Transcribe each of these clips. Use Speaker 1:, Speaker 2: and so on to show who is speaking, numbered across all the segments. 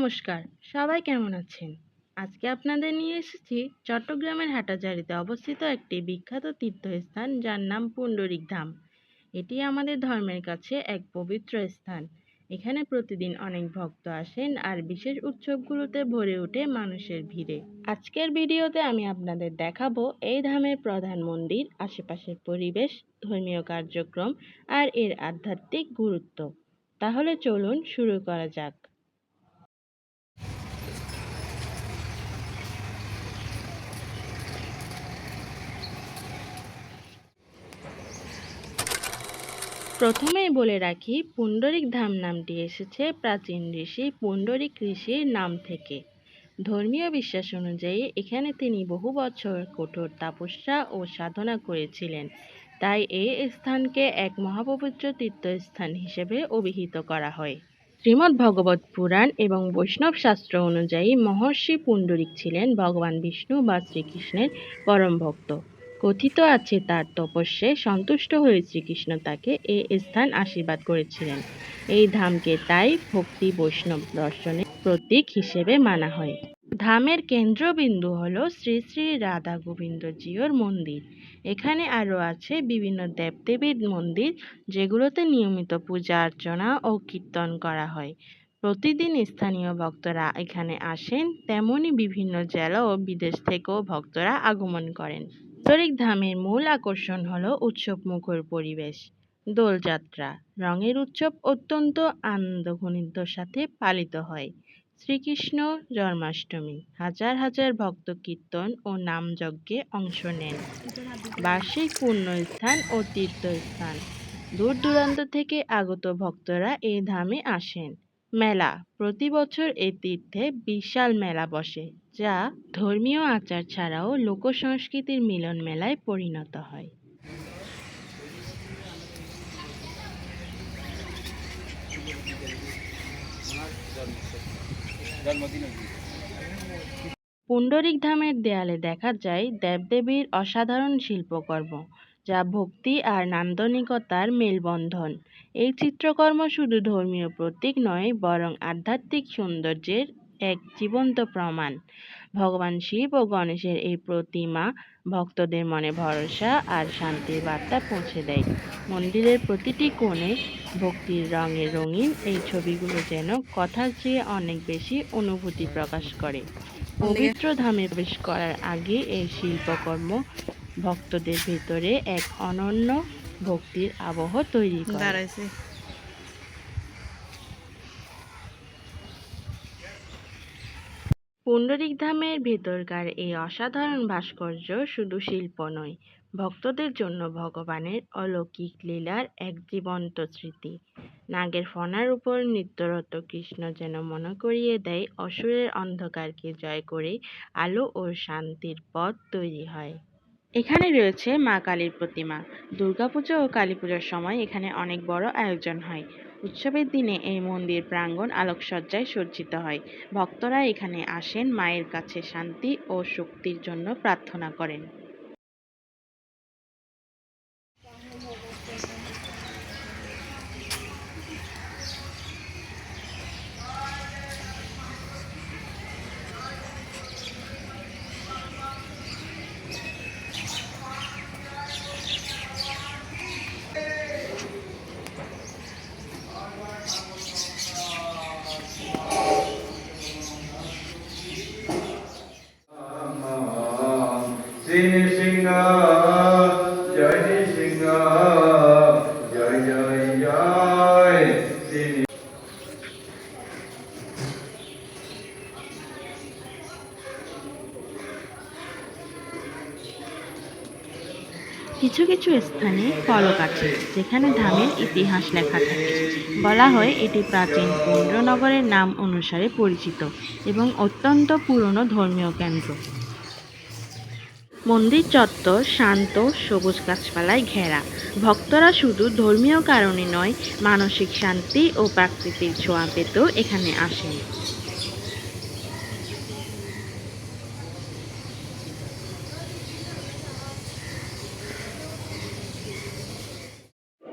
Speaker 1: নমস্কার, সবাই কেমন আছেন? আজকে আপনাদের নিয়ে এসেছি চট্টগ্রামের হাটাজারিতে অবস্থিত একটি বিখ্যাত তীর্থস্থান যার নাম পুণ্ডরিক ধাম। এটি আমাদের ধর্মের কাছে এক পবিত্র স্থান। এখানে প্রতিদিন অনেক ভক্ত আসেন আর বিশেষ উৎসবগুলোতে ভরে ওঠে মানুষের ভিড়ে। আজকের ভিডিওতে আমি আপনাদের দেখাবো এই ধামের প্রধান মন্দির, আশেপাশের পরিবেশ, ধর্মীয় কার্যক্রম আর এর আধ্যাত্মিক গুরুত্ব। তাহলে চলুন শুরু করা যাক। প্রথমেই বলে রাখি, পুণ্ডরিক ধাম নামটি এসেছে প্রাচীন ঋষি পুণ্ডরিক ঋষির নাম থেকে। ধর্মীয় বিশ্বাস অনুযায়ী এখানে তিনি বহু বছর কঠোর তপস্যা ও সাধনা করেছিলেন, তাই এই স্থানকে এক মহাপবিত্র তীর্থস্থান হিসেবে অভিহিত করা হয়। শ্রীমদ্ ভগবত পুরাণ এবং বৈষ্ণব শাস্ত্র অনুযায়ী মহর্ষি পুণ্ডরিক ছিলেন ভগবান বিষ্ণু বা শ্রীকৃষ্ণের পরম ভক্ত। কথিত আছে তার তপস্যায় সন্তুষ্ট হয়ে শ্রীকৃষ্ণ তাকে এই স্থান আশীর্বাদ করেছিলেন। এই ধামকে তাই ভক্তি বৈষ্ণব দর্শনের প্রতীক হিসেবে মানা হয়। ধামের কেন্দ্রবিন্দু হল শ্রী শ্রী রাধা গোবিন্দ জিউর মন্দির। এখানে আরও আছে বিভিন্ন দেবদেবীর মন্দির, যেগুলোতে নিয়মিত পূজা অর্চনা ও কীর্তন করা হয়। প্রতিদিন স্থানীয় ভক্তরা এখানে আসেন, তেমনি বিভিন্ন জেলা ও বিদেশ থেকেও ভক্তরা আগমন করেন। পুণ্ডরিক ধামের মূল আকর্ষণ হল উৎসবমুখর পরিবেশ। দোলযাত্রা, রঙের উৎসব অত্যন্ত আনন্দঘনিতার সাথে পালিত হয়। শ্রীকৃষ্ণ জন্মাষ্টমী, হাজার হাজার ভক্ত কীর্তন ও নামযজ্ঞে অংশ নেন। বার্ষিক পুণ্যস্থান ও তীর্থস্থান, দূর দূরান্ত থেকে আগত ভক্তরা এই ধামে আসেন। মেলা, প্রতি বছর এই তীর্থে বিশাল মেলা বসে, যা ধর্মীয় আচার ছাড়াও লোকসংস্কৃতির মিলন মেলায় পরিণত হয়। পুণ্ডরিক ধামের দেয়ালে দেখা যায় দেবদেবীর অসাধারণ শিল্পকর্ম, যা ভক্তি আর নান্দনিকতার মেলবন্ধন। এই চিত্রকর্ম শুধু ধর্মীয় প্রতীক নয়, বরং আধ্যাত্মিক সৌন্দর্যের এক জীবন্ত প্রমাণ। ভগবান শিব ও গণেশের এই প্রতিমা ভক্তদের মনে ভরসা আর শান্তির বার্তা পৌঁছে দেয়। মন্দিরের প্রতিটি কোণে ভক্তির রঙে রঙিন এই ছবিগুলো যেন কথার চেয়ে অনেক বেশি অনুভূতি প্রকাশ করে। পবিত্র ধামে প্রবেশ করার আগে এই শিল্পকর্ম ভক্তদের ভেতরে এক অনন্য ভক্তির আবহ তৈরি করে। পুণ্ডরিক ধামের ভেতরকার এই অসাধারণ ভাস্কর্য শুধু শিল্প নয়, ভক্তদের জন্য ভগবানের অলৌকিক লীলার এক জীবন্ত স্মৃতি। নাগের ফণার উপর নৃত্যরত কৃষ্ণ যেন মনে করিয়ে দেয় অসুরের অন্ধকারকে জয় করে আলো ও শান্তির পথ তৈরি হয়। এখানে রয়েছে মা কালীর প্রতিমা। দুর্গাপুজো ও কালীপূজার সময় এখানে অনেক বড় আয়োজন হয়। উৎসবের দিনে এই মন্দির প্রাঙ্গণ আলোকসজ্জায় সজ্জিত হয়। ভক্তরা এখানে আসেন মায়ের কাছে শান্তি ও শক্তির জন্য প্রার্থনা করেন।
Speaker 2: শ্রী নৃসিংহ জয় নৃসিংহ জয় জয় জয় শ্রী।
Speaker 1: কিছু কিছু স্থানে ফলক আছে যেখানে ধামের ইতিহাস লেখা থাকে। বলা হয় এটি প্রাচীন পুণ্ড্রনগরের নাম অনুসারে পরিচিত এবং অত্যন্ত পুরনো ধর্মীয় কেন্দ্র। মন্দির চত্বর শান্ত সবুজ গাছপালায় ঘেরা। ভক্তরা শুধু ধর্মীয় কারণে নয়, মানসিক শান্তি ও প্রাকৃতিক ছোঁয়া পেতেও এখানে আসেন।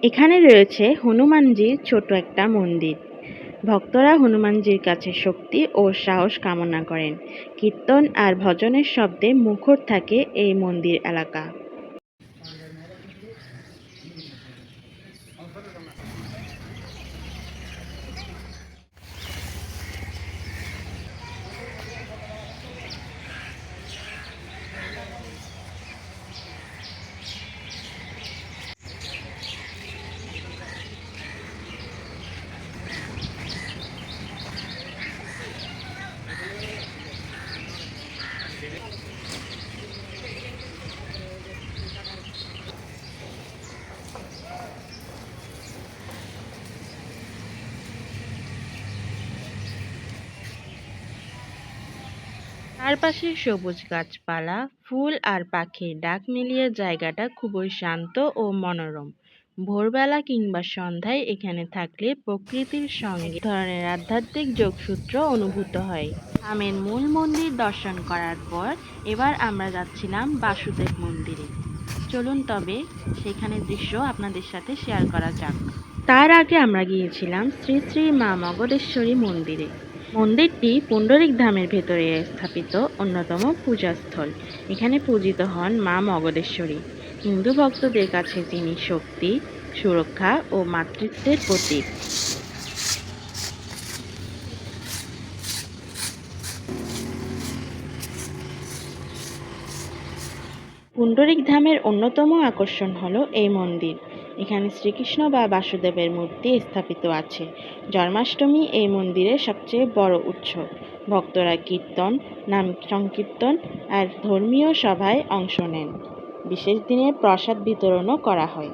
Speaker 1: এখানে রয়েছে হনুমানজির ছোট একটা মন্দির, ভক্তরা হনুমানজির কাছে শক্তি ও সাহস কামনা করেন। কীর্তন আর ভজনের শব্দে মুখর থাকে এই মন্দির এলাকা। চারপাশে সবুজ গাছপালা, ফুল আর পাখির ডাক মিলিয়ে জায়গাটা খুবই শান্ত ও মনোরম। ভোরবেলা কিংবা সন্ধ্যায় এখানে থাকলে প্রকৃতির সঙ্গে এক ধরনের আধ্যাত্মিক যোগসূত্র অনুভূত হয়। আমের মূল মন্দির দর্শন করার পর এবার আমরা যাচ্ছিলাম বাসুদেব মন্দিরে। চলুন তবে সেখানের দৃশ্য আপনাদের সাথে শেয়ার করা যাক। তার আগে আমরা গিয়েছিলাম শ্রী শ্রী মা মগধেশ্বরী মন্দিরে। মন্দিরটি পুণ্ডরিক ধামের ভেতরে স্থাপিত অন্যতম পূজাস্থল। এখানে পূজিত হন মা মগধেশ্বরী। হিন্দু ভক্তদের কাছে তিনি শক্তি, সুরক্ষা ও মাতৃত্বের প্রতীক। পুণ্ডরিক ধামের অন্যতম আকর্ষণ হলো এই মন্দির। এখানে শ্রীকৃষ্ণ বা বাসুদেবের মূর্তি স্থাপিত আছে। জন্মাষ্টমী এই মন্দিরের সবচেয়ে বড় উৎসব। ভক্তরা কীর্তন, নাম সংকীর্তন আর ধর্মীয় সভায় অংশ নেন। বিশেষ দিনে প্রসাদ বিতরণও করা হয়।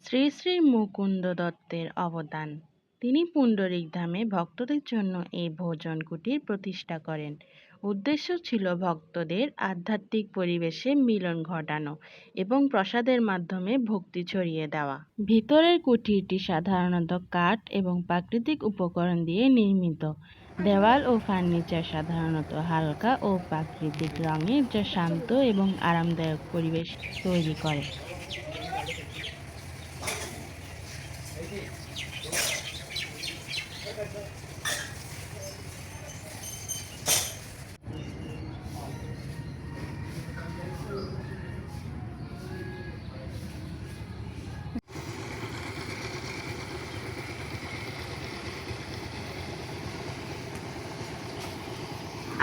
Speaker 1: শ্রী শ্রী মুকুন্দ দত্তের অবদান। তিনি পুণ্ডরিক ধামে ভক্তদের জন্য এই ভোজন কুটির প্রতিষ্ঠা করেন। উদ্দেশ্য ছিল ভক্তদের আধ্যাত্মিক পরিবেশে মিলন ঘটানো এবং প্রসাদের মাধ্যমে ভক্তি ছড়িয়ে দেওয়া। ভিতরের কুটিরটি সাধারণত কাঠ এবং প্রাকৃতিক উপকরণ দিয়ে নির্মিত। দেওয়াল ও ফার্নিচার সাধারণত হালকা ও প্রাকৃতিক রঙের, যা শান্ত এবং আরামদায়ক পরিবেশ তৈরি করে।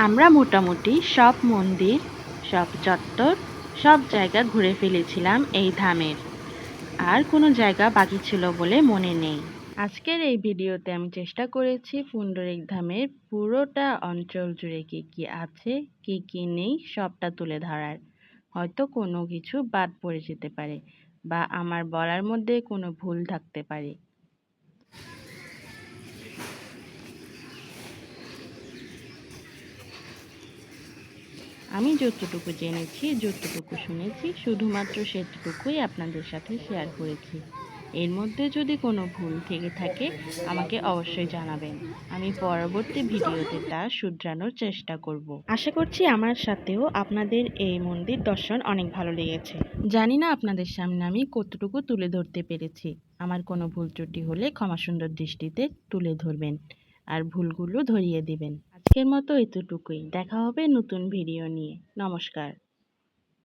Speaker 1: আমরা মোটামুটি সব মন্দির, সব চত্বর, সব জায়গা ঘুরে ফেলেছিলাম এই ধামের। আর কোনো জায়গা বাকি ছিল বলে মনে নেই। আজকের এই ভিডিওতে আমি চেষ্টা করেছি পুণ্ডরিক ধামের পুরোটা অঞ্চল জুড়ে কি কি আছে, কি কি নেই সবটা তুলে ধরার। হয়তো কোনো কিছু বাদ পড়ে যেতে পারে বা আমার বলার মধ্যে কোনো ভুল থাকতে পারে। আমি যতটুকু জেনেছি, যতটুকু শুনেছি, শুধুমাত্র সেটুকুই আপনাদের সাথে শেয়ার করেছি। এর মধ্যে যদি কোনো ভুল থেকে থাকে আমাকে অবশ্যই জানাবেন। আমি পরবর্তী ভিডিওতে তা শুধরানোর চেষ্টা করব। আশা করছি আমার সাথেও আপনাদের এই মন্দির দর্শন অনেক ভালো লেগেছে। জানি না আপনাদের সামনে আমি কতটুকু তুলে ধরতে পেরেছি। আমার কোনো ভুল ত্রুটি হলে ক্ষমা সুন্দর দৃষ্টিতে তুলে ধরবেন আর ভুলগুলো ধরিয়ে দিবেন। আজকের মতো এতটুকুই। দেখা হবে নতুন ভিডিও নিয়ে। নমস্কার।